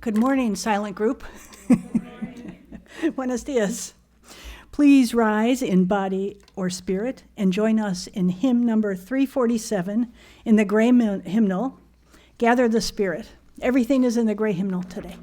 Good morning, silent group. Buenos dias. Please rise in body or spirit and join us in hymn number 347 in the gray hymnal, Gather the Spirit. Everything is in the gray hymnal today.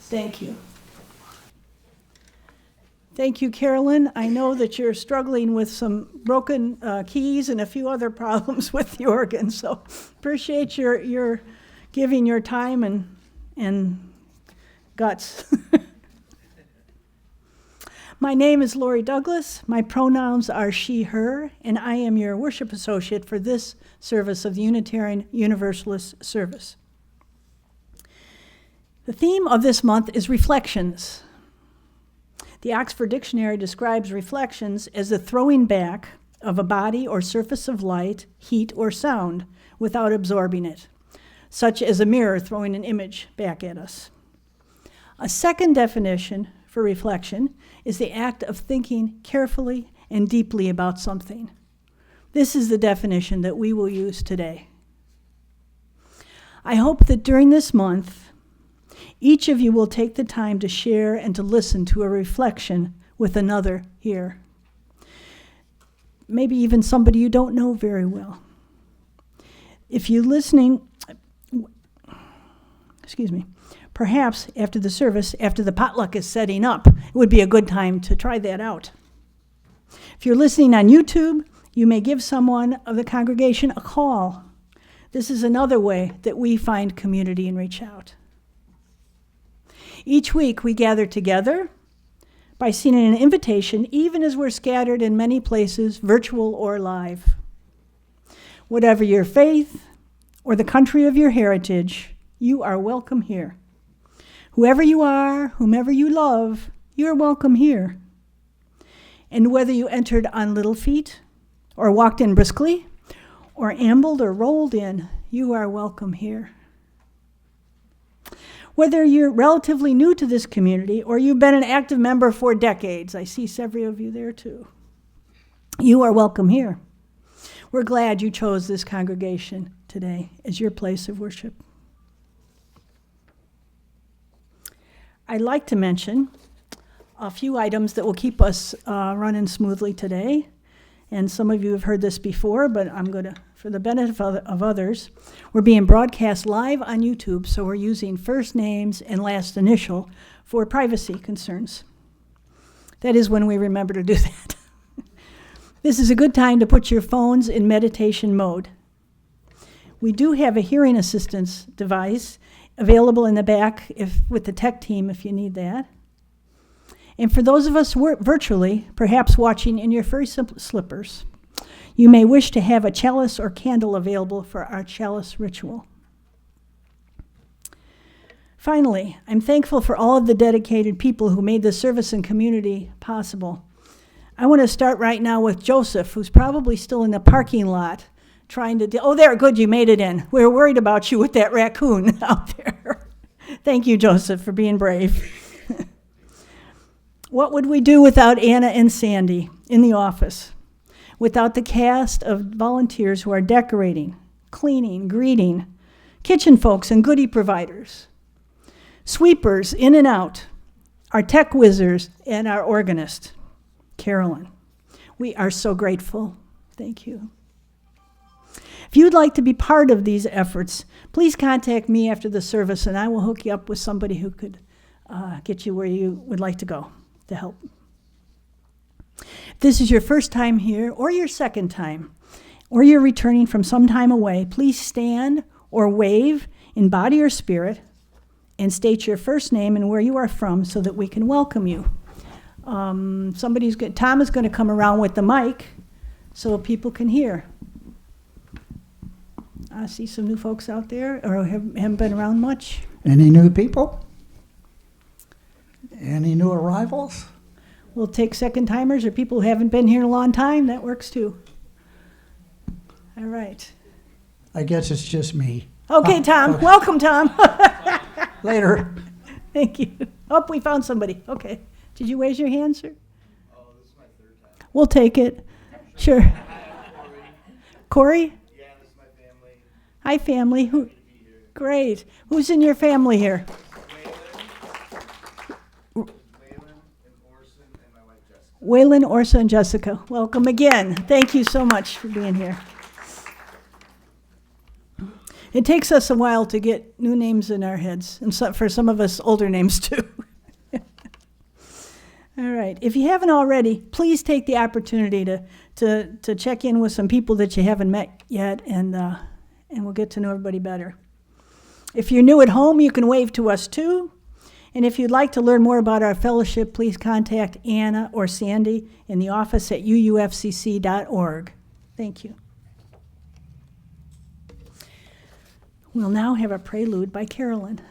Thank you. Thank you, Carolyn. I know that you're struggling with some broken keys and a few other problems with the organ, so appreciate your giving your time and guts. My name is Lori Douglas. My pronouns are she, her, and I am your worship associate for this service of the Unitarian Universalist service. The theme of this month is reflections. The Oxford Dictionary describes reflections as the throwing back of a body or surface of light, heat, or sound without absorbing it, such as a mirror throwing an image back at us. A second definition for reflection is the act of thinking carefully and deeply about something. This is the definition that we will use today. I hope that during this month, each of you will take the time to share and to listen to a reflection with another here. Maybe even somebody you don't know very well. If you're listening, perhaps after the service, after the potluck is setting up, it would be a good time to try that out. If you're listening on YouTube, you may give someone of the congregation a call. This is another way that we find community and reach out. Each week we gather together by sending an invitation, even as we're scattered in many places, virtual or live. Whatever your faith or the country of your heritage, you are welcome here. Whoever you are, whomever you love, you are welcome here. And whether you entered on little feet or walked in briskly or ambled or rolled in, you are welcome here. Whether you're relatively new to this community or you've been an active member for decades, I see several of you there too, you are welcome here. We're glad you chose this congregation today as your place of worship. I'd like to mention a few items that will keep us running smoothly today. And some of you have heard this before, but I'm going to, for the benefit of others, we're being broadcast live on YouTube, so we're using first names and last initial for privacy concerns. That is when we remember to do that. This is a good time to put your phones in meditation mode. We do have a hearing assistance device available in the back with the tech team if you need that. And for those of us virtually, perhaps watching in your furry slippers, you may wish to have a chalice or candle available for our chalice ritual. Finally, I'm thankful for all of the dedicated people who made the service and community possible. I want to start right now with Joseph, who's probably still in the parking lot trying to oh, there, good, you made it in. We were worried about you with that raccoon out there. Thank you, Joseph, for being brave. What would we do without Anna and Sandy in the office? Without the cast of volunteers who are decorating, cleaning, greeting, kitchen folks and goodie providers, sweepers in and out, our tech whizzers, and our organist, Carolyn. We are so grateful. Thank you. If you'd like to be part of these efforts, please contact me after the service, and I will hook you up with somebody who could get you where you would like to go to help. If this is your first time here, or your second time, or you're returning from some time away, please stand or wave in body or spirit and state your first name and where you are from so that we can welcome you. Tom is going to come around with the mic so people can hear. I see some new folks out there, or haven't been around much. Any new people? Any new arrivals? We'll take second timers or people who haven't been here in a long time. That works too. All right. I guess it's just me. Okay, Tom. Okay. Welcome, Tom. Later. Thank you. Oh, we found somebody. Okay. Did you raise your hand, sir? Oh, this is my third time. We'll take it. Sure. Corey? Yeah, this is my family. Hi, family. Great. Who's in your family here? Waylon, Orsa, and Jessica. Welcome again. Thank you so much for being here. It takes us a while to get new names in our heads, and so, for some of us, older names too. All right. If you haven't already, please take the opportunity to check in with some people that you haven't met yet, and we'll get to know everybody better. If you're new at home, you can wave to us too. And if you'd like to learn more about our fellowship, please contact Anna or Sandy in the office at UUFCC.org. Thank you. We'll now have a prelude by Carolyn.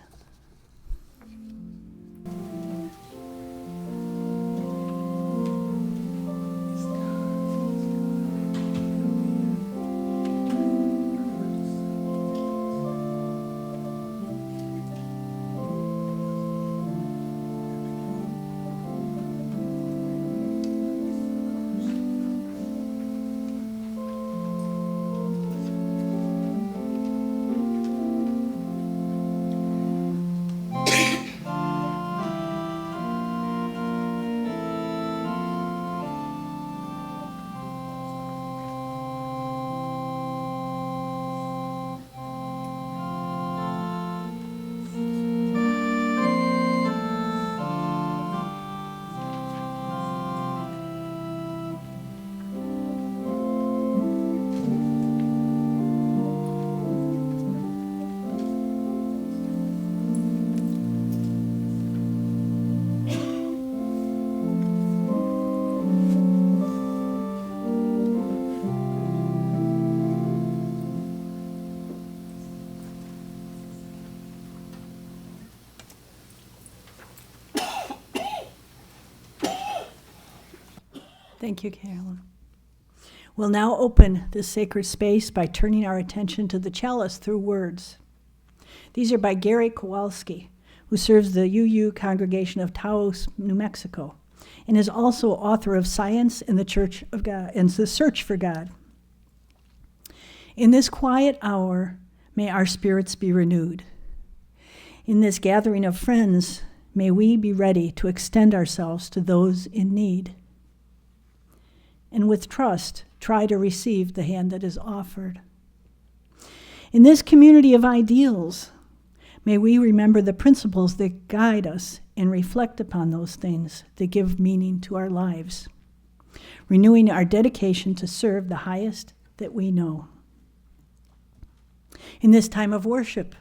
Thank you, Carolyn. We'll now open this sacred space by turning our attention to the chalice through words. These are by Gary Kowalski, who serves the UU congregation of Taos, New Mexico, and is also author of Science in the Church of God and the Search for God. In this quiet hour, may our spirits be renewed. In this gathering of friends, may we be ready to extend ourselves to those in need. And with trust, try to receive the hand that is offered. In this community of ideals, may we remember the principles that guide us and reflect upon those things that give meaning to our lives, renewing our dedication to serve the highest that we know. In this time of worship,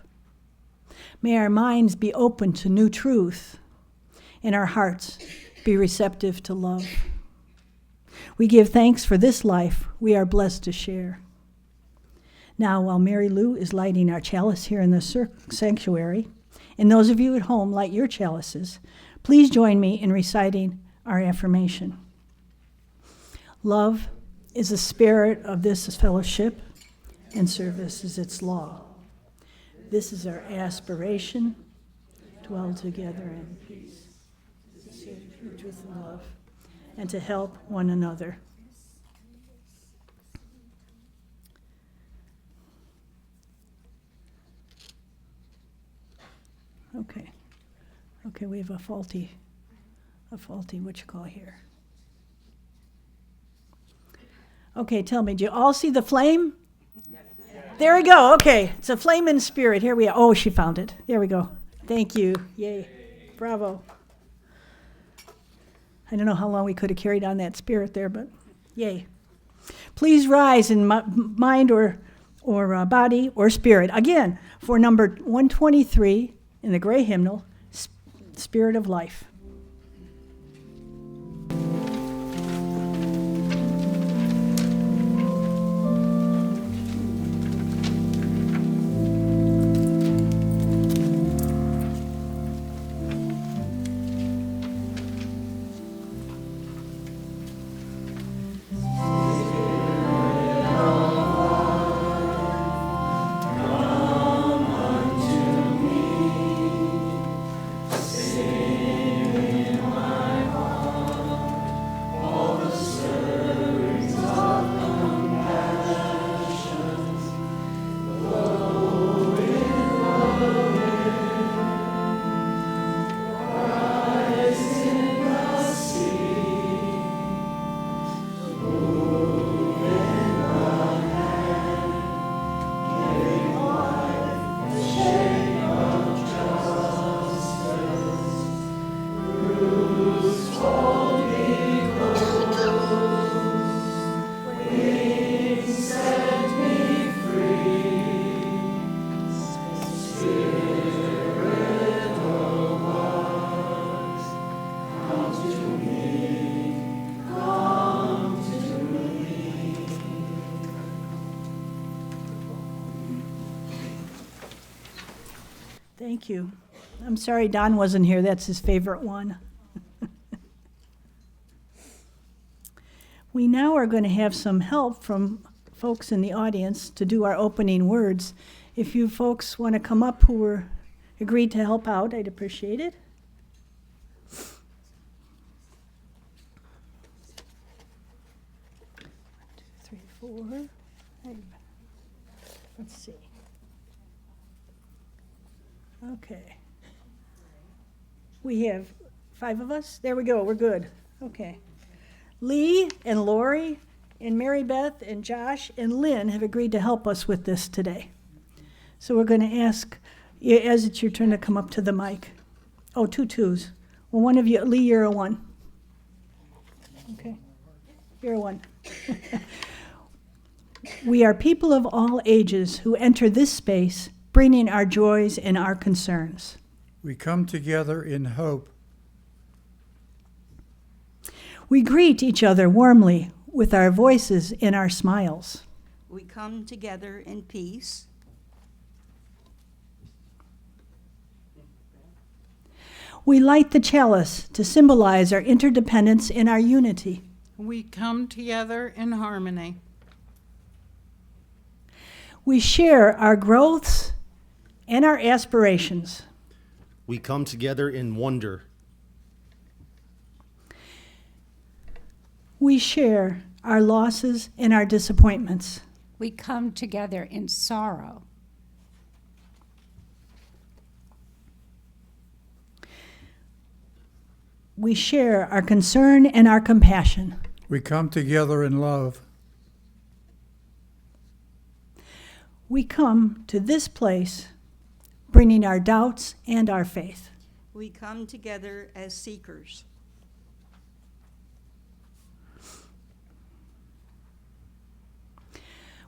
may our minds be open to new truth and our hearts be receptive to love. We give thanks for this life we are blessed to share. Now, while Mary Lou is lighting our chalice here in the sanctuary, and those of you at home light your chalices, please join me in reciting our affirmation. Love is the spirit of this fellowship, and service is its law. This is our aspiration, dwell together in peace, to serve in truth and love, and to help one another. Okay, we have a faulty what you call here. Okay, tell me, do you all see the flame? Yes. There we go, okay. It's a flame in spirit. Here we are. Oh, she found it. There we go. Thank you. Yay. Bravo. I don't know how long we could have carried on that spirit there, but yay. Please rise in mind or body or spirit. Again, for number 123 in the gray hymnal, Spirit of Life. Thank you. I'm sorry Don wasn't here. That's his favorite one. We now are going to have some help from folks in the audience to do our opening words. If you folks want to come up who were agreed to help out, I'd appreciate it. 1, 2, 3, 4. Let's see. Okay. We have 5 of us? There we go, we're good. Okay. Lee and Lori and Mary Beth and Josh and Lynn have agreed to help us with this today. So we're going to ask, as it's your turn to come up to the mic. Oh, 2 twos. Well, one of you, Lee, you're a 1. Okay. You're a 1. We are people of all ages who enter this space bringing our joys and our concerns. We come together in hope. We greet each other warmly with our voices and our smiles. We come together in peace. We light the chalice to symbolize our interdependence and our unity. We come together in harmony. We share our growths and our aspirations. We come together in wonder. We share our losses and our disappointments. We come together in sorrow. we share our concern and our compassion. We come together in love. We come to this place bringing our doubts and our faith. We come together as seekers.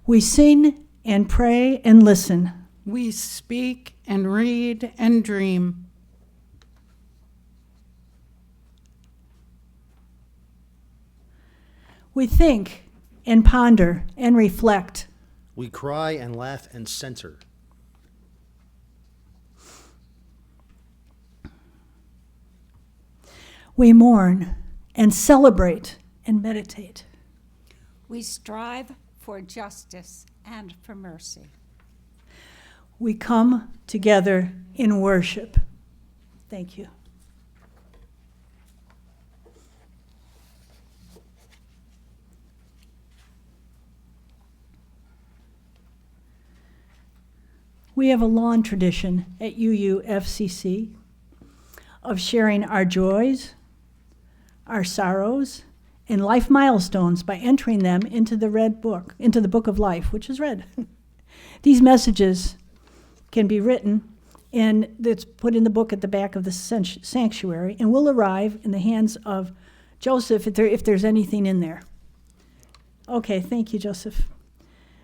We sing and pray and listen. We speak and read and dream. We think and ponder and reflect. We cry and laugh and censor. We mourn and celebrate and meditate. We strive for justice and for mercy. We come together in worship. Thank you. We have a long tradition at UUFCC of sharing our joys, our sorrows, and life milestones by entering them into the red book, into the book of life, which is red. These messages can be written, and it's put in the book at the back of the sanctuary, and will arrive in the hands of Joseph if there's anything in there. Okay, thank you, Joseph.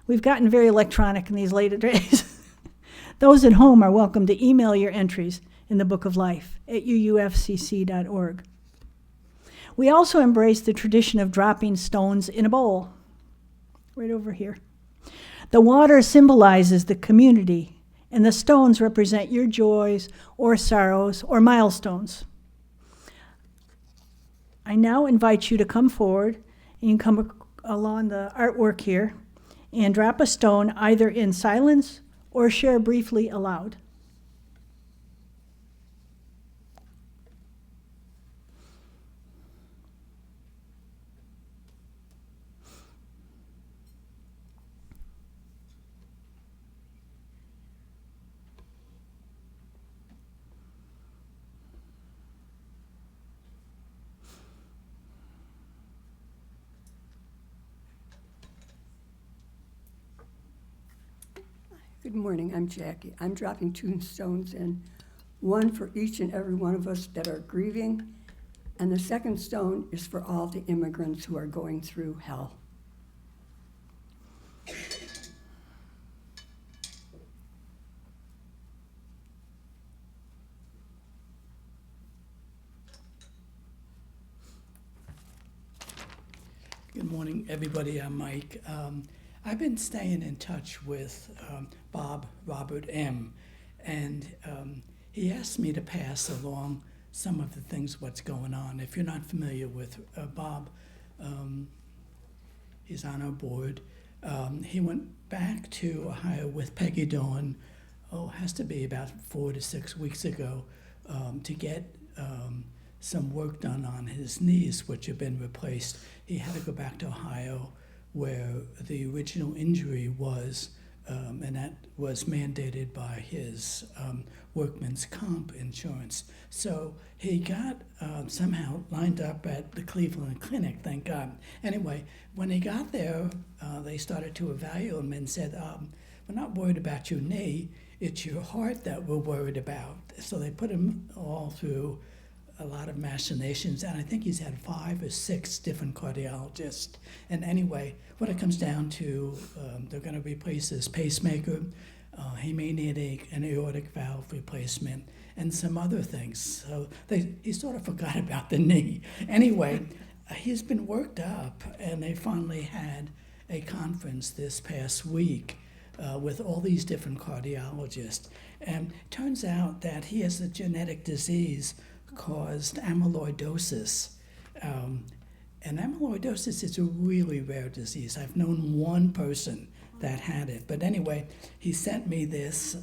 We've gotten very electronic in these later days. Those at home are welcome to email your entries in the book of life at uufcc.org. We also embrace the tradition of dropping stones in a bowl, right over here. The water symbolizes the community, and the stones represent your joys or sorrows or milestones. I now invite you to come forward, and you can come along the artwork here and drop a stone either in silence or share briefly aloud. Good morning, I'm Jackie. I'm dropping 2 stones in, one for each and every one of us that are grieving, and the second stone is for all the immigrants who are going through hell. Good morning, everybody. I'm Mike. I've been staying in touch with Bob Robert M., and he asked me to pass along some of the things, what's going on. If you're not familiar with Bob, he's on our board. He went back to Ohio with Peggy Dawn, has to be about 4 to 6 weeks ago, to get some work done on his knees, which have been replaced. He had to go back to Ohio, where the original injury was, and that was mandated by his workman's comp insurance. So he got somehow lined up at the Cleveland Clinic, thank God. Anyway, when he got there, they started to evaluate him and said, we're not worried about your knee, it's your heart that we're worried about. So they put him all through a lot of machinations, and I think he's had 5 or 6 different cardiologists. And anyway, what it comes down to, they're going to replace his pacemaker. He may need an aortic valve replacement and some other things. So he sort of forgot about the knee. Anyway, he's been worked up, and they finally had a conference this past week with all these different cardiologists. And it turns out that he has a genetic disease caused amyloidosis. And amyloidosis is a really rare disease. I've known one person that had it. But anyway, he sent me this,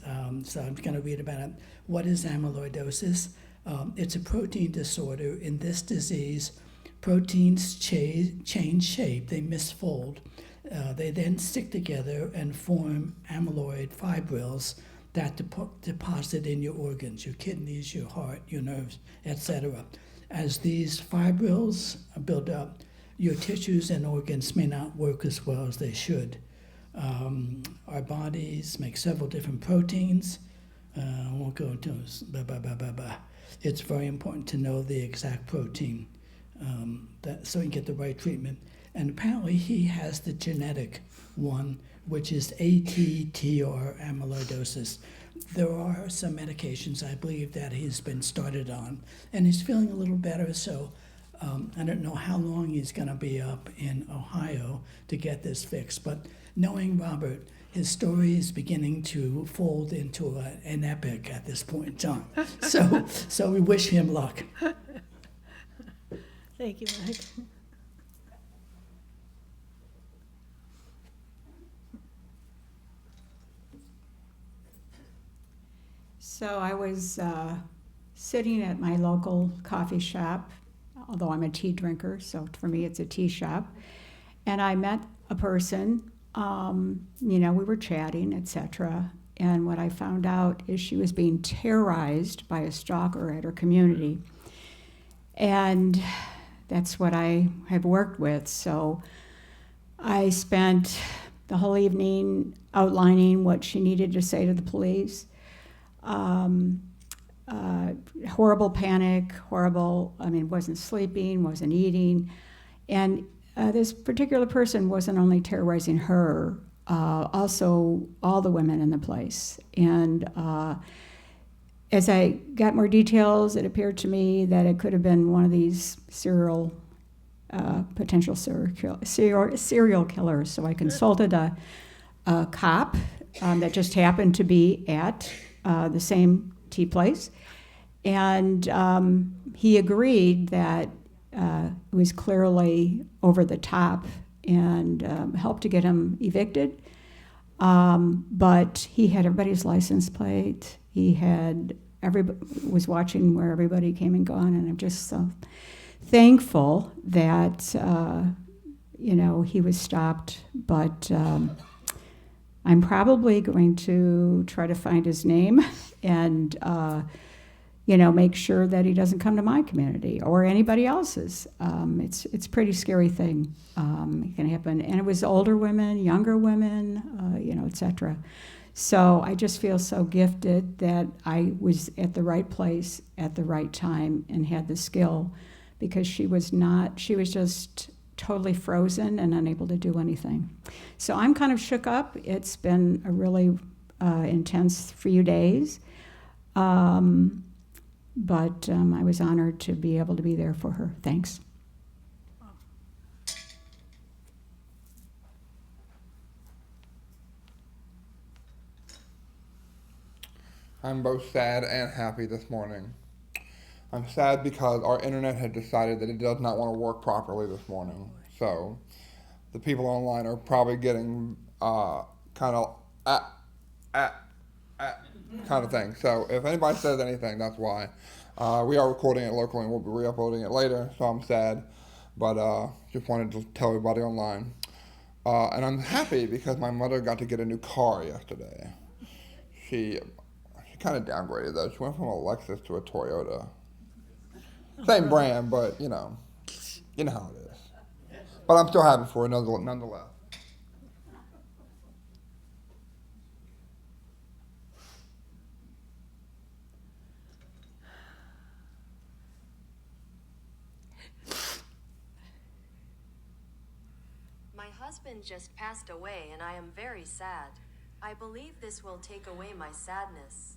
so I'm going to read about it. What is amyloidosis? It's a protein disorder. In this disease, proteins change shape, they misfold. They then stick together and form amyloid fibrils that deposit in your organs, your kidneys, your heart, your nerves, etc. as these fibrils build up, your tissues and organs may not work as well as they should. Our bodies make several different proteins. I won't go into blah. It's very important to know the exact protein so you can get the right treatment. And apparently he has the genetic one, which is ATTR amyloidosis. There are some medications, I believe, that he's been started on, and he's feeling a little better, so I don't know how long he's going to be up in Ohio to get this fixed. But knowing Robert, his story is beginning to fold into an epic at this point in time. So we wish him luck. Thank you, Mike. So I was sitting at my local coffee shop, although I'm a tea drinker, so for me it's a tea shop, and I met a person. We were chatting, etc. And what I found out is she was being terrorized by a stalker at her community. And that's what I have worked with. So I spent the whole evening outlining what she needed to say to the police. Horrible panic, wasn't sleeping, wasn't eating. And this particular person wasn't only terrorizing her, also all the women in the place. And as I got more details, it appeared to me that it could have been one of these potential serial killers. So I consulted a cop that just happened to be at the same tea place. And he agreed that it was clearly over the top and helped to get him evicted. But he had everybody's license plate. He had was watching where everybody came and gone, and I'm just so thankful that he was stopped. But I'm probably going to try to find his name and make sure that he doesn't come to my community or anybody else's. It's a pretty scary thing. It can happen. And it was older women, younger women, etc. So I just feel so gifted that I was at the right place at the right time and had the skill, because she was just totally frozen and unable to do anything. So I'm kind of shook up. It's been a really intense few days. But I was honored to be able to be there for her. Thanks. I'm both sad and happy this morning. I'm sad because our internet had decided that it does not want to work properly this morning. So the people online are probably getting kind of kind of thing. So if anybody says anything, that's why. We are recording it locally and we'll be re-uploading it later, so I'm sad. But just wanted to tell everybody online. And I'm happy because my mother got to get a new car yesterday. She kind of downgraded though. She went from a Lexus to a Toyota. Same brand, but you know how it is. But I'm still happy for her nonetheless. My husband just passed away and I am very sad. I believe this will take away my sadness.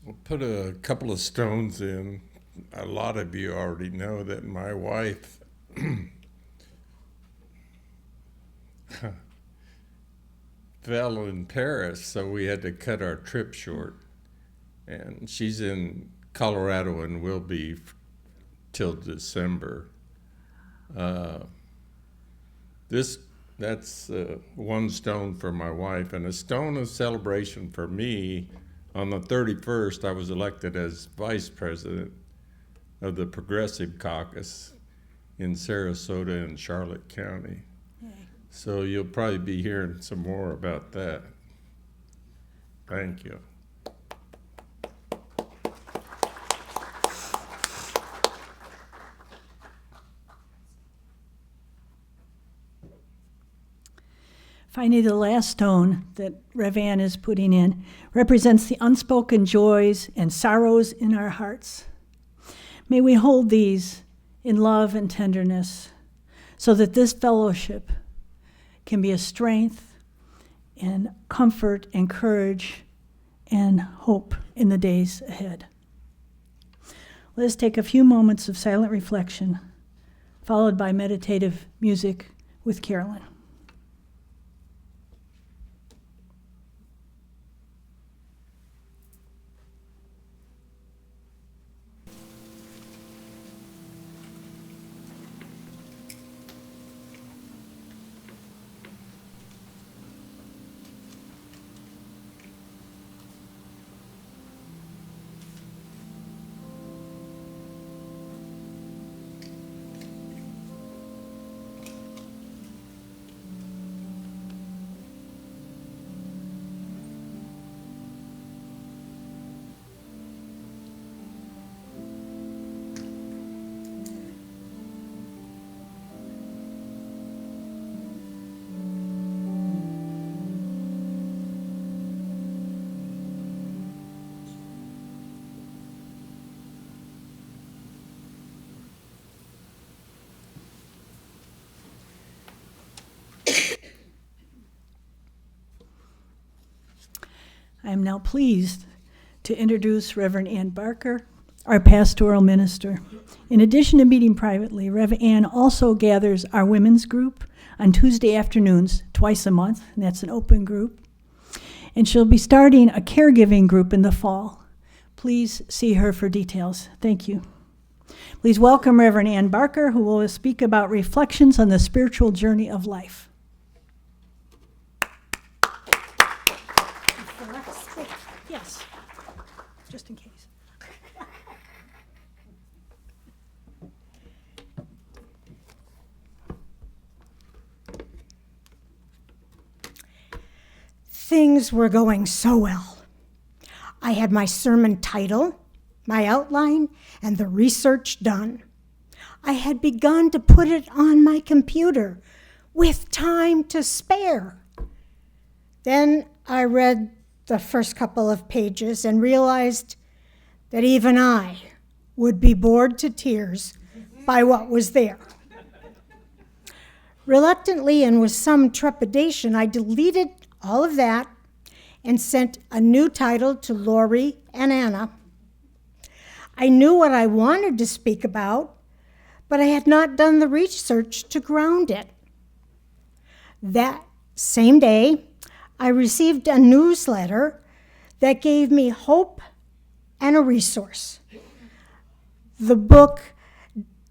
We'll put a couple of stones in. A lot of you already know that my wife fell in Paris, so we had to cut our trip short. And she's in Colorado and will be till December. That's one stone for my wife, and a stone of celebration for me. On the 31st, I was elected as vice president of the Progressive Caucus in Sarasota and Charlotte County. Yay. So you'll probably be hearing some more about that. Thank you. Finally, the last stone that Rev Ann is putting in represents the unspoken joys and sorrows in our hearts. May we hold these in love and tenderness so that this fellowship can be a strength and comfort and courage and hope in the days ahead. Let us take a few moments of silent reflection, followed by meditative music with Carolyn. I am now pleased to introduce Reverend Ann Barker, our pastoral minister. In addition to meeting privately, Rev Ann also gathers our women's group on Tuesday afternoons twice a month, and that's an open group. And she'll be starting a caregiving group in the fall. Please see her for details. Thank you. Please welcome Reverend Ann Barker, who will speak about reflections on the spiritual journey of life. Yes, just in case. Things were going so well. I had my sermon title, my outline, and the research done. I had begun to put it on my computer with time to spare. Then I read the first couple of pages and realized that even I would be bored to tears by what was there. Reluctantly and with some trepidation, I deleted all of that and sent a new title to Lori and Anna. I knew what I wanted to speak about, but I had not done the research to ground it. That same day, I received a newsletter that gave me hope and a resource. The book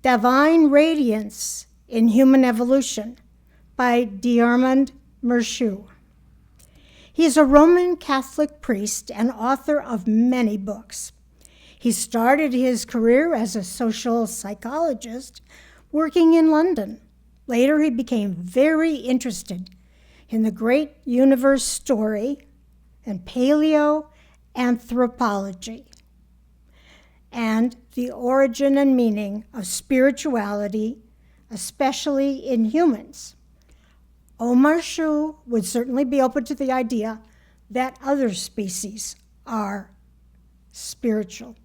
Divine Radiance in Human Evolution by Diarmid Mershu. He is a Roman Catholic priest and author of many books. He started his career as a social psychologist working in London. Later, he became very interested in the great universe story and paleoanthropology and the origin and meaning of spirituality, especially in humans. Mershu would certainly be open to the idea that other species are spiritual.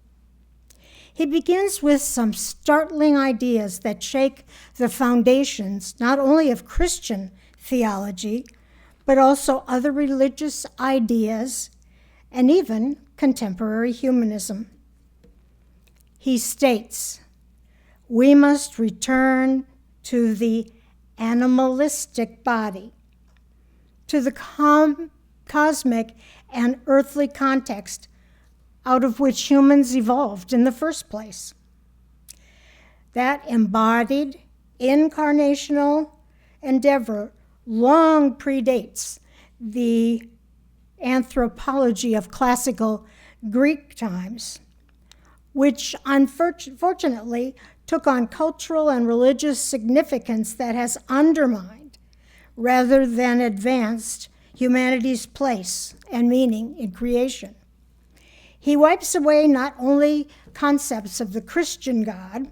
He begins with some startling ideas that shake the foundations not only of Christian theology, but also other religious ideas and even contemporary humanism. He states, we must return to the animalistic body, to the cosmic and earthly context out of which humans evolved in the first place. That embodied incarnational endeavor long predates the anthropology of classical Greek times, which unfortunately took on cultural and religious significance that has undermined, rather than advanced, humanity's place and meaning in creation. He wipes away not only concepts of the Christian God,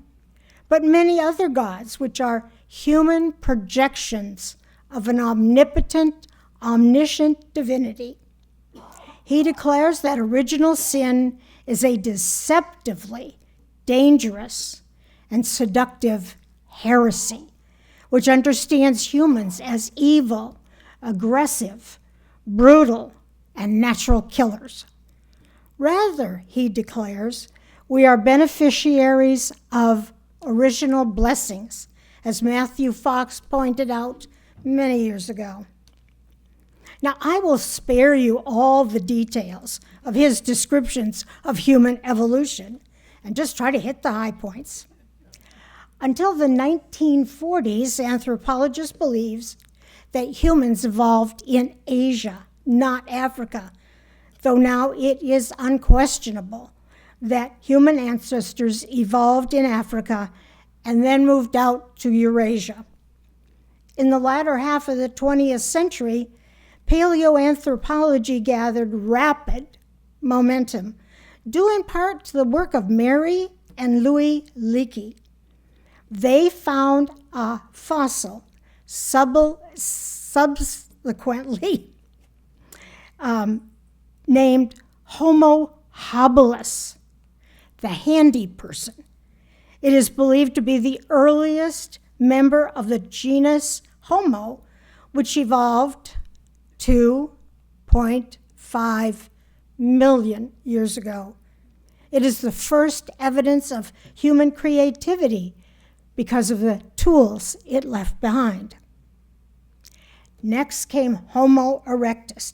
but many other gods, which are human projections of an omnipotent, omniscient divinity. He declares that original sin is a deceptively dangerous and seductive heresy, which understands humans as evil, aggressive, brutal, and natural killers. Rather, he declares, we are beneficiaries of original blessings, as Matthew Fox pointed out many years ago. Now, I will spare you all the details of his descriptions of human evolution and just try to hit the high points. Until the 1940s, anthropologists believed that humans evolved in Asia, not Africa, though now it is unquestionable that human ancestors evolved in Africa and then moved out to Eurasia. In the latter half of the 20th century, paleoanthropology gathered rapid momentum, due in part to the work of Mary and Louis Leakey. They found a fossil subsequently named Homo habilis, the handy person. It is believed to be the earliest member of the genus Homo, which evolved 2.5 million years ago. It is the first evidence of human creativity because of the tools it left behind. Next came Homo erectus,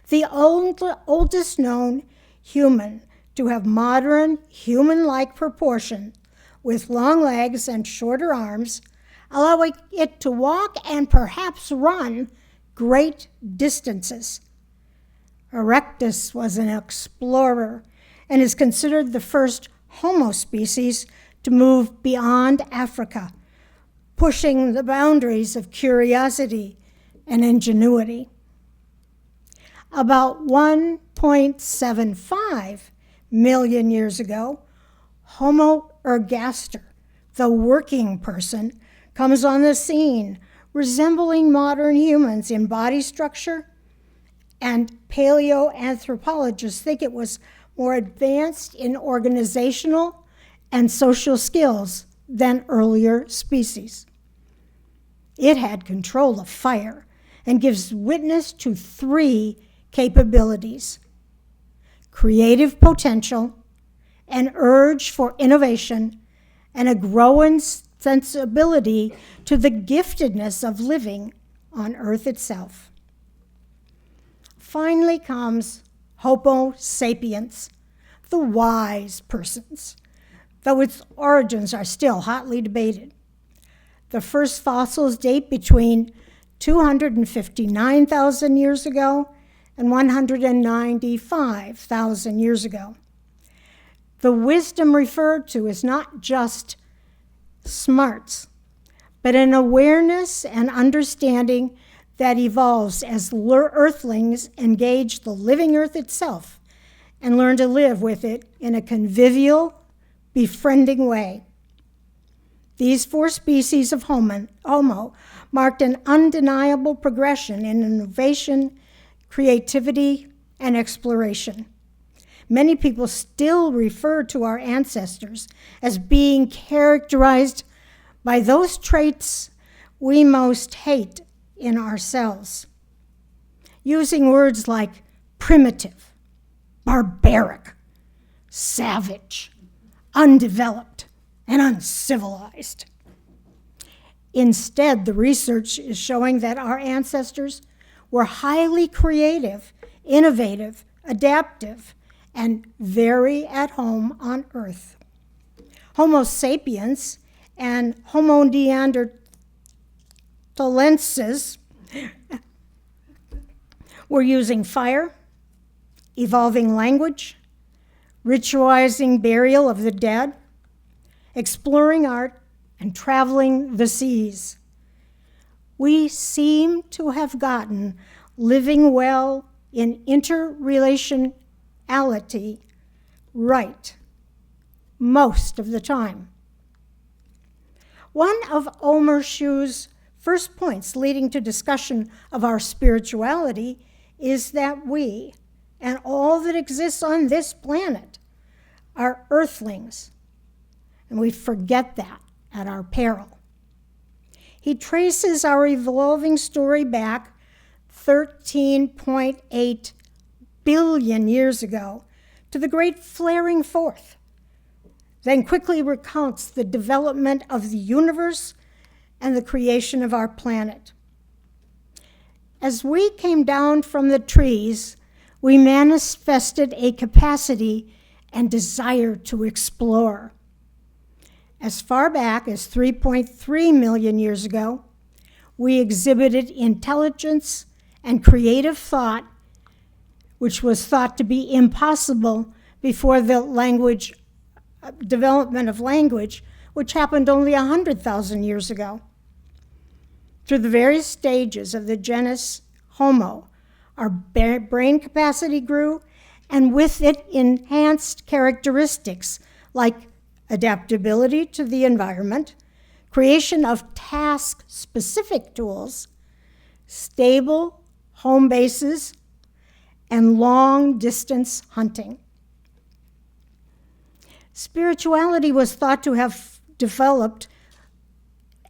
the oldest known human to have modern human-like proportion with long legs and shorter arms, allowing it to walk and perhaps run great distances. Erectus was an explorer and is considered the first Homo species to move beyond Africa, pushing the boundaries of curiosity and ingenuity. About 1.75 million years ago, Homo ergaster, the working person, comes on the scene, resembling modern humans in body structure, and paleoanthropologists think it was more advanced in organizational and social skills than earlier species. It had control of fire and gives witness to 3 capabilities: creative potential, an urge for innovation, and a growing sensibility to the giftedness of living on Earth itself. Finally comes Homo sapiens, the wise persons, though its origins are still hotly debated. The first fossils date between 259,000 years ago and 195,000 years ago. The wisdom referred to is not just smarts, but an awareness and understanding that evolves as earthlings engage the living earth itself and learn to live with it in a convivial, befriending way. These 4 species of Homo marked an undeniable progression in innovation, creativity, and exploration. Many people still refer to our ancestors as being characterized by those traits we most hate in ourselves, using words like primitive, barbaric, savage, undeveloped, and uncivilized. Instead, the research is showing that our ancestors were highly creative, innovative, adaptive, and very at home on Earth. Homo sapiens and Homo neanderthalensis were using fire, evolving language, ritualizing burial of the dead, exploring art, and traveling the seas. We seem to have gotten living well in interrelationality right most of the time. One of Omer Shu's first points leading to discussion of our spirituality is that we, and all that exists on this planet, are earthlings, and we forget that at our peril. He traces our evolving story back 13.8 billion years ago to the great flaring forth, then quickly recounts the development of the universe and the creation of our planet. As we came down from the trees, we manifested a capacity and desire to explore. As far back as 3.3 million years ago, we exhibited intelligence and creative thought, which was thought to be impossible before the development of language, which happened only 100,000 years ago. Through the various stages of the genus Homo, our brain capacity grew, and with it enhanced characteristics like adaptability to the environment, creation of task-specific tools, stable home bases, and long-distance hunting. Spirituality was thought to have developed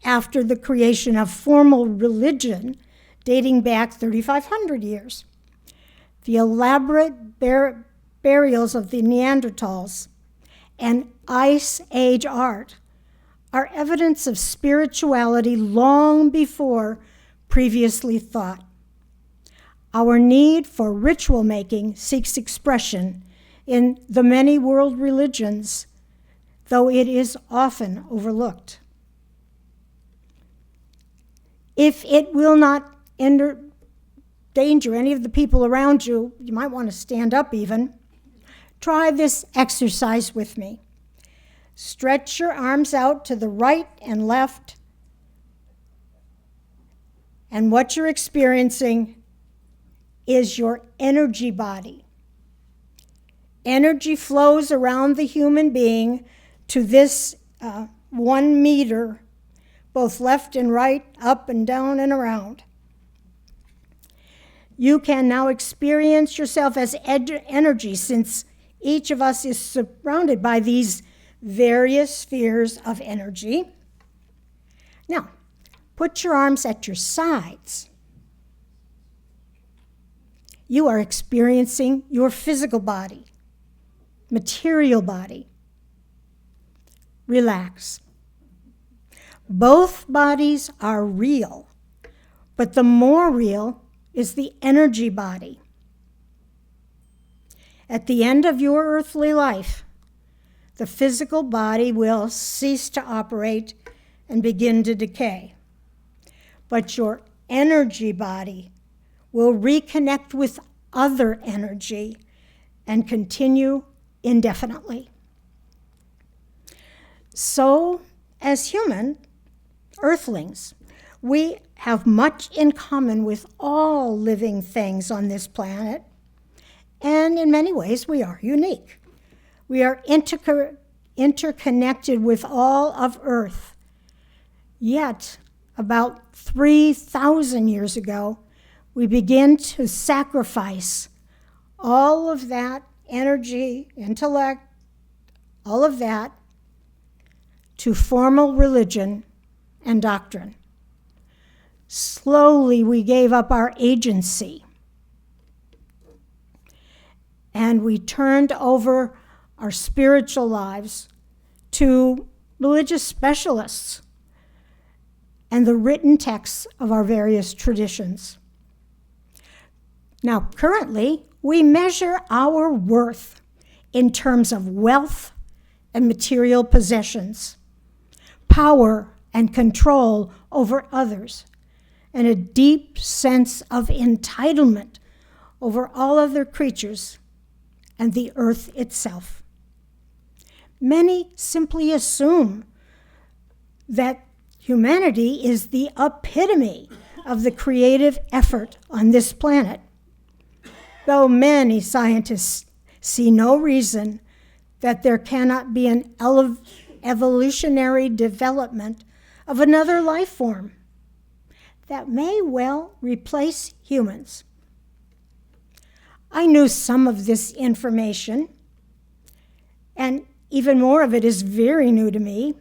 after the creation of formal religion dating back 3,500 years. The elaborate burials of the Neanderthals and Ice Age art are evidence of spirituality long before previously thought. Our need for ritual making seeks expression in the many world religions, though it is often overlooked. If it will not endanger any of the people around you, you might want to stand up even. Try this exercise with me. Stretch your arms out to the right and left, and what you're experiencing is your energy body. Energy flows around the human being to this 1 meter, both left and right, up and down and around. You can now experience yourself as energy, since each of us is surrounded by these various spheres of energy. Now, put your arms at your sides. You are experiencing your physical body, material body. Relax. Both bodies are real, but the more real is the energy body. At the end of your earthly life, the physical body will cease to operate and begin to decay. But your energy body will reconnect with other energy and continue indefinitely. So, as human earthlings, we have much in common with all living things on this planet, and in many ways we are unique. We are interconnected with all of Earth. Yet, about 3,000 years ago, we begin to sacrifice all of that energy, intellect, all of that, to formal religion and doctrine. Slowly, we gave up our agency. and we turned over our spiritual lives to religious specialists and the written texts of our various traditions. Now, currently, we measure our worth in terms of wealth and material possessions, power and control over others, and a deep sense of entitlement over all other creatures and the earth itself. Many simply assume that humanity is the epitome of the creative effort on this planet, though many scientists see no reason that there cannot be an evolutionary development of another life form that may well replace humans. I knew some of this information, and even more of it is very new to me,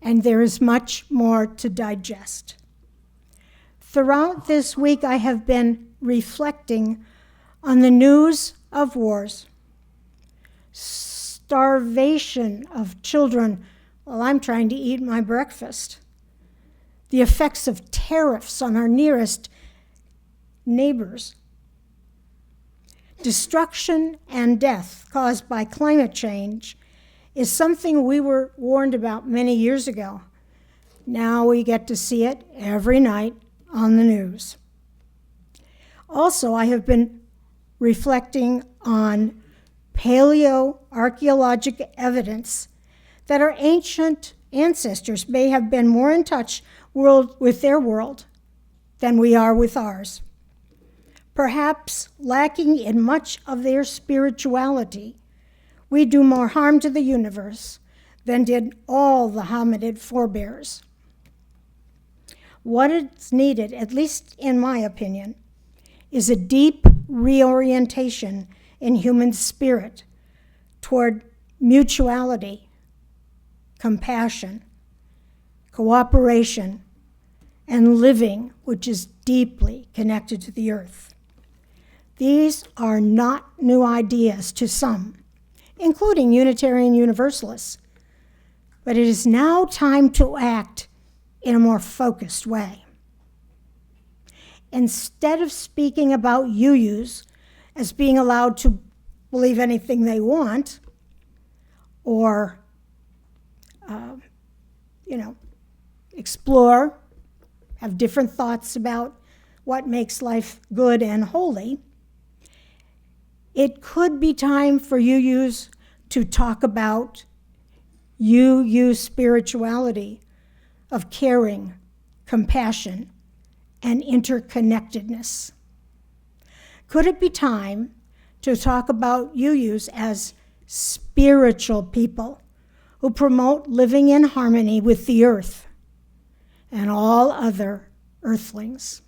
and there is much more to digest. Throughout this week, I have been reflecting on the news of wars, starvation of children while I'm trying to eat my breakfast, the effects of tariffs on our nearest neighbors, destruction and death caused by climate change is something we were warned about many years ago. Now we get to see it every night on the news. Also, I have been reflecting on paleoarchaeologic evidence that our ancient ancestors may have been more in touch with their world than we are with ours, perhaps lacking in much of their spirituality. We do more harm to the universe than did all the hominid forebears. What is needed, at least in my opinion, is a deep reorientation in human spirit toward mutuality, compassion, cooperation, and living, which is deeply connected to the earth. These are not new ideas to some, including Unitarian Universalists, but it is now time to act in a more focused way. Instead of speaking about UUs as being allowed to believe anything they want, or explore, have different thoughts about what makes life good and holy, it could be time for UUs to talk about UU spirituality of caring, compassion, and interconnectedness. Could it be time to talk about UUs as spiritual people who promote living in harmony with the earth and all other earthlings?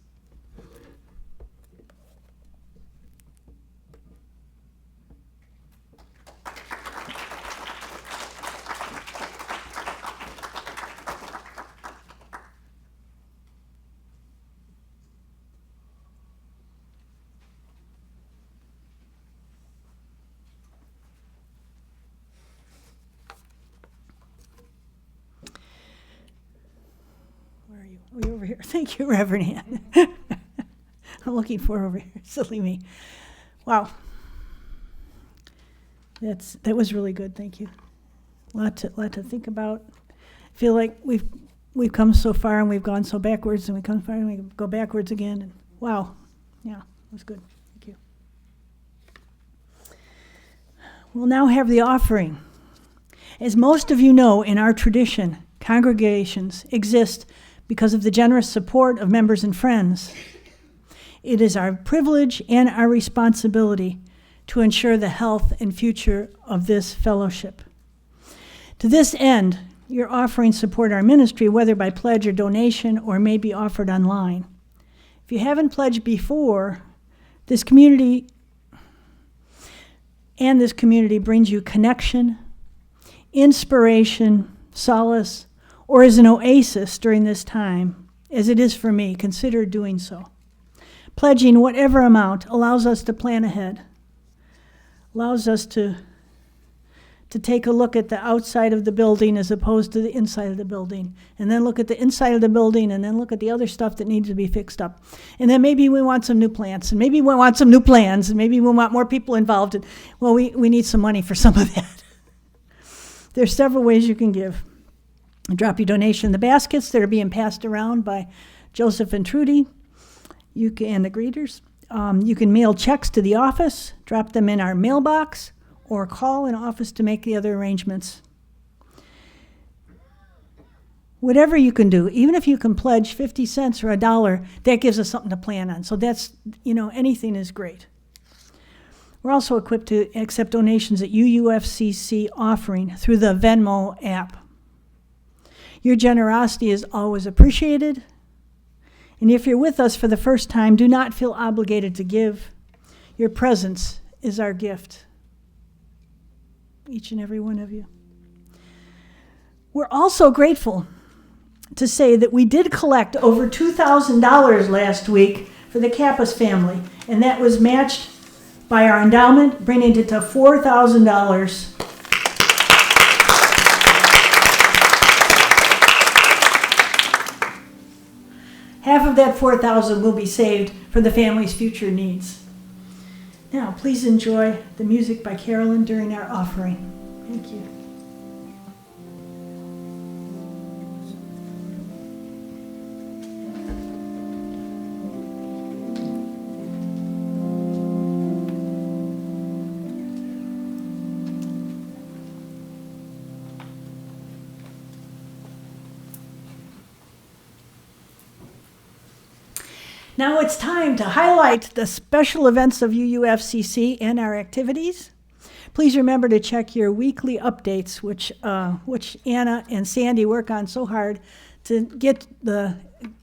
Where are you? Oh, you're over here. Thank you, Reverend Ann. I'm looking for over here. Silly me. Wow. That was really good. Thank you. A lot to think about. I feel like we've come so far and we've gone so backwards, and we come far and we go backwards again. And wow. Yeah, it was good. Thank you. We'll now have the offering. As most of you know, in our tradition, congregations exist because of the generous support of members and friends. It is our privilege and our responsibility to ensure the health and future of this fellowship. To this end, your offerings support our ministry, whether by pledge or donation, or may be offered online. If you haven't pledged before, this community brings you connection, inspiration, solace, or as an oasis during this time, as it is for me. Consider doing so. Pledging whatever amount allows us to plan ahead. allows us to take a look at the outside of the building as opposed to the inside of the building, and then look at the inside of the building, and then look at the other stuff that needs to be fixed up. And then maybe we want some new plants, and maybe we want some new plans, and maybe we want more people involved. And, well, we need some money for some of that. There's several ways you can give. Drop your donation in the baskets that are being passed around by Joseph and Trudy and the greeters. You can mail checks to the office, drop them in our mailbox, or call an office to make the other arrangements. Whatever you can do, even if you can pledge 50 cents or $1, that gives us something to plan on. So that's, anything is great. We're also equipped to accept donations at UUFCC offering through the Venmo app. Your generosity is always appreciated. And if you're with us for the first time, do not feel obligated to give. Your presence is our gift. Each and every one of you. We're also grateful to say that we did collect over $2,000 last week for the Kappas family, and that was matched by our endowment, bringing it to $4,000. Half of that $4,000 will be saved for the family's future needs. Now, please enjoy the music by Carolyn during our offering. Thank you. Now it's time to highlight the special events of UUFCC and our activities. Please remember to check your weekly updates, which Anna and Sandy work on so hard to get the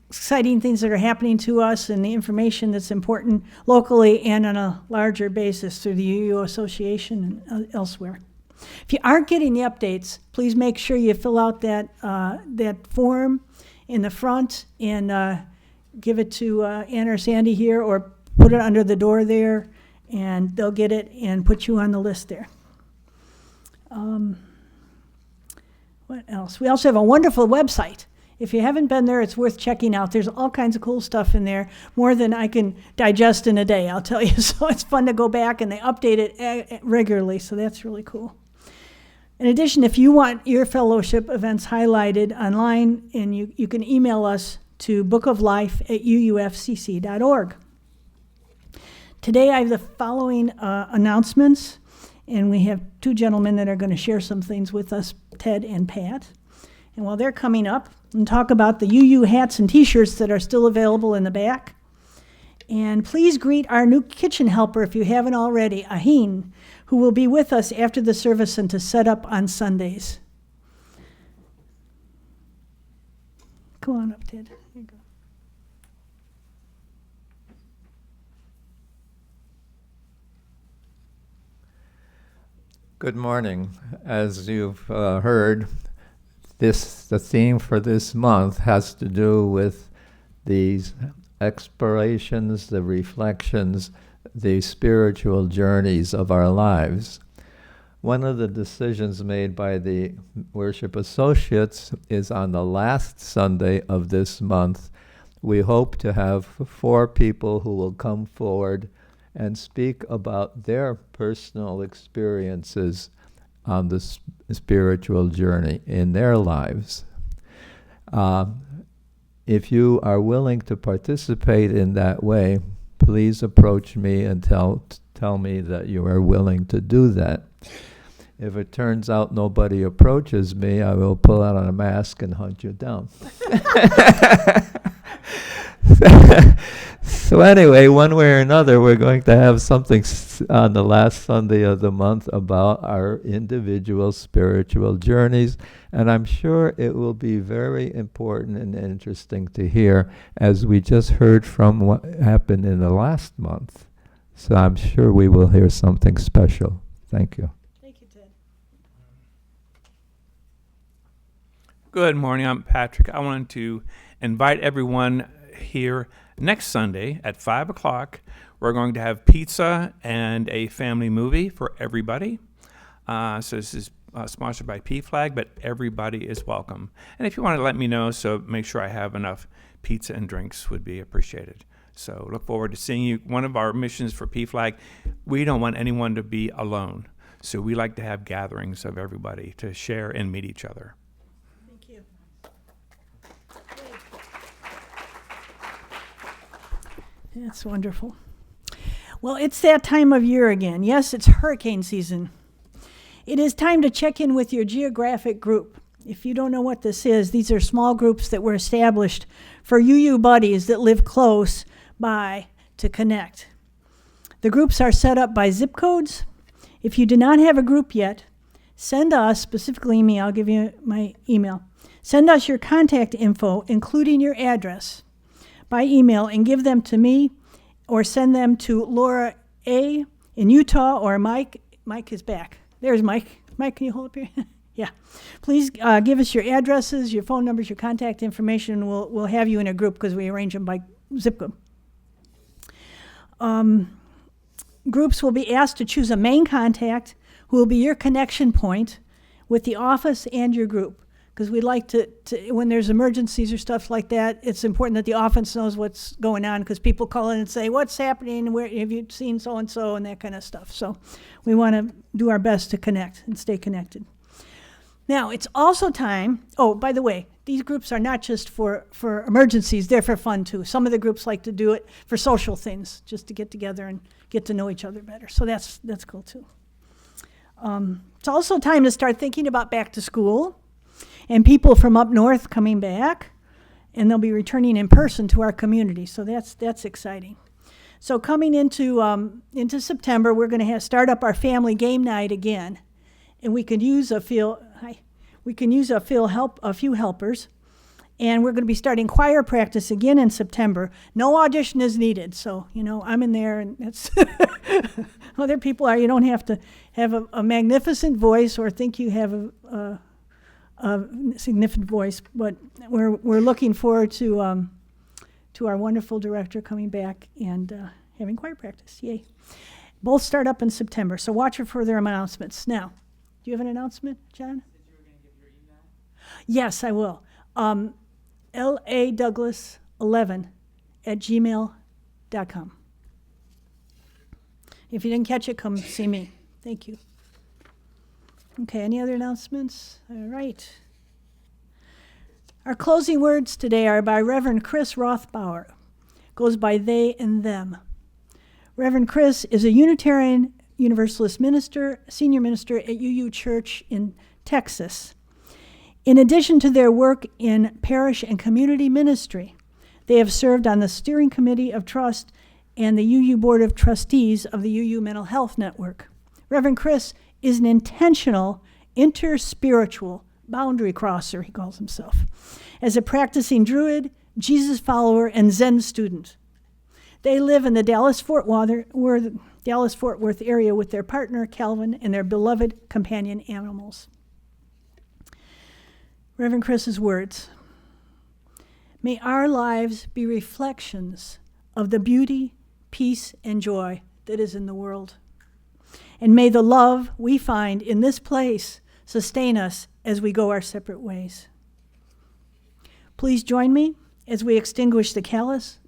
exciting things that are happening to us and the information that's important locally and on a larger basis through the UU Association and elsewhere. If you aren't getting the updates, please make sure you fill out that form in the front and give it to Anna or Sandy here, or put it under the door there, and they'll get it and put you on the list there. What else? We also have a wonderful website. If you haven't been there, it's worth checking out. There's all kinds of cool stuff in there, more than I can digest in a day, I'll tell you. So it's fun to go back, and they update it regularly, so that's really cool. In addition, if you want your fellowship events highlighted online, and you can email us to bookoflife@uufcc.org. Today I have the following announcements, and we have two gentlemen that are going to share some things with us, Ted and Pat. And while they're coming up, and talk about the UU hats and t-shirts that are still available in the back. And please greet our new kitchen helper, if you haven't already, Aheen, who will be with us after the service and to set up on Sundays. Come on up, Ted. Here you go. Good morning. As you've heard, the theme for this month has to do with these explorations, the reflections, the spiritual journeys of our lives. One of the decisions made by the worship associates is on the last Sunday of this month, we hope to have 4 people who will come forward and speak about their personal experiences on the spiritual journey in their lives. If you are willing to participate in that way, please approach me and tell me that you are willing to do that. If it turns out nobody approaches me, I will pull out a mask and hunt you down. So anyway, one way or another, we're going to have something on the last Sunday of the month about our individual spiritual journeys, and I'm sure it will be very important and interesting to hear, as we just heard from what happened in the last month. So I'm sure we will hear something special. Thank you. Thank you, Ted. Good morning, I'm Patrick. I wanted to invite everyone here next Sunday at 5 o'clock. We're going to have pizza and a family movie for everybody. So this is sponsored by PFLAG, but everybody is welcome. And if you want to let me know, so make sure I have enough pizza and drinks would be appreciated. So look forward to seeing you. One of our missions for PFLAG, we don't want anyone to be alone. So we like to have gatherings of everybody to share and meet each other. Thank you. That's wonderful. Well, it's that time of year again. Yes, it's hurricane season. It is time to check in with your geographic group. If you don't know what this is, these are small groups that were established for UU buddies that live close by to connect. The groups are set up by zip codes. If you do not have a group yet, send us, specifically me, I'll give you my email. Send us your contact info, including your address, by email, and give them to me, or send them to Laura A. in Utah, or Mike. Mike is back. There's Mike. Mike, can you hold up here? Yeah. Please give us your addresses, your phone numbers, your contact information, and we'll have you in a group because we arrange them by zip code. Groups will be asked to choose a main contact who will be your connection point with the office and your group. Because we'd like to, when there's emergencies or stuff like that, it's important that the office knows what's going on, because people call in and say, what's happening, where have you seen so-and-so, and that kind of stuff. So we want to do our best to connect and stay connected. Now, it's also time, oh, by the way, these groups are not just for emergencies, they're for fun too. Some of the groups like to do it for social things, just to get together and get to know each other better. So that's cool too. It's also time to start thinking about back to school. And people from up north coming back, and they'll be returning in person to our community. So that's exciting. So coming into September, we're going to start up our family game night again, and we could use a few helpers, and we're going to be starting choir practice again in September. No audition is needed. So I'm in there, and it's other people are. You don't have to have a magnificent voice or think you have a significant voice, but we're looking forward to our wonderful director coming back and having choir practice. Yay. Both start up in September, so watch for further announcements. Now, do you have an announcement, John? You were going to give your email? Yes, I will. ladouglas11@gmail.com. If you didn't catch it, come see me. Thank you. Okay, any other announcements? All right. Our closing words today are by Reverend Chris Rothbauer. Goes by they and them. Reverend Chris is a Unitarian Universalist minister, senior minister at UU Church in Texas. In addition to their work in parish and community ministry, they have served on the Steering Committee of Trust and the UU Board of Trustees of the UU Mental Health Network. Reverend Chris is an intentional, interspiritual boundary crosser, he calls himself, as a practicing Druid, Jesus follower, and Zen student. They live in the Dallas-Fort Worth area with their partner, Calvin, and their beloved companion animals. Reverend Chris's words: may our lives be reflections of the beauty, peace, and joy that is in the world. And may the love we find in this place sustain us as we go our separate ways. Please join me as we extinguish the chalice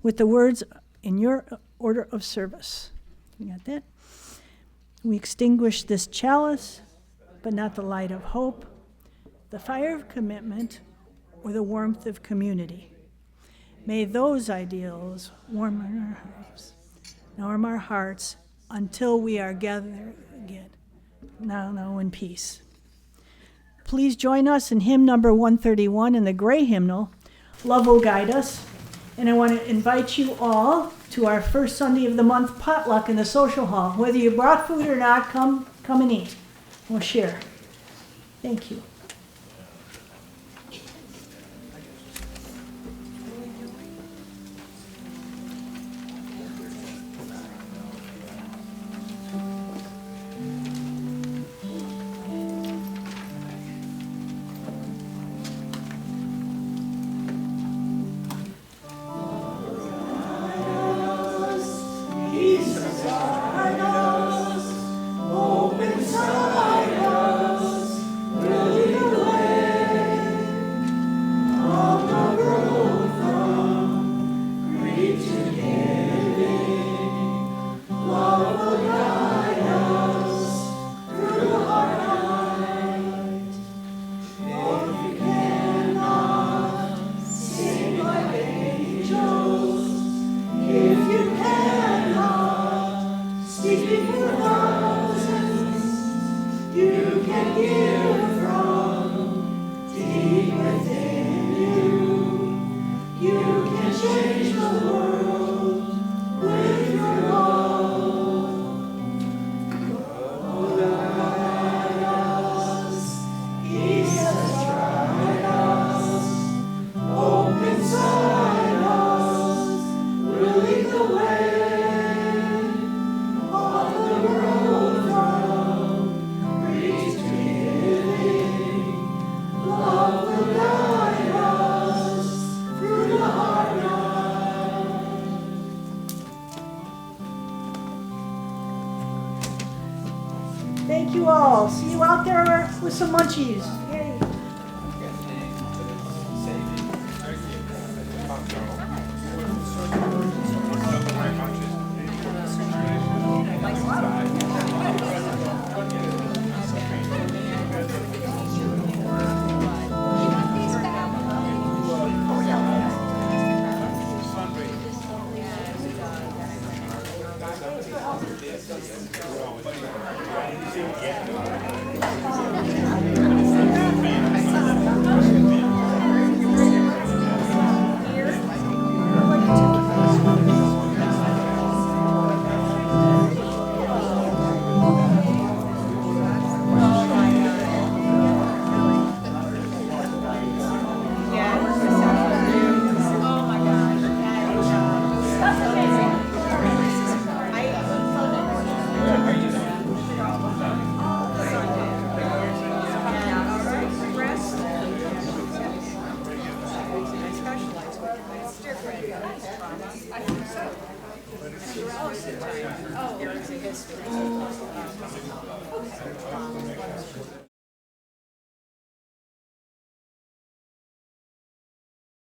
with the words in your order of service. You got that? We extinguish this chalice, but not the light of hope, the fire of commitment, or the warmth of community. May those ideals warm our hearts until we are gathered again, now in peace. Please join us in hymn number 131 in the gray hymnal, Love Will Guide Us. And I want to invite you all to our first Sunday of the month potluck in the social hall. Whether you brought food or not, come and eat. We'll share. Thank you. you all. See you out there with some munchies. Yay. Oh,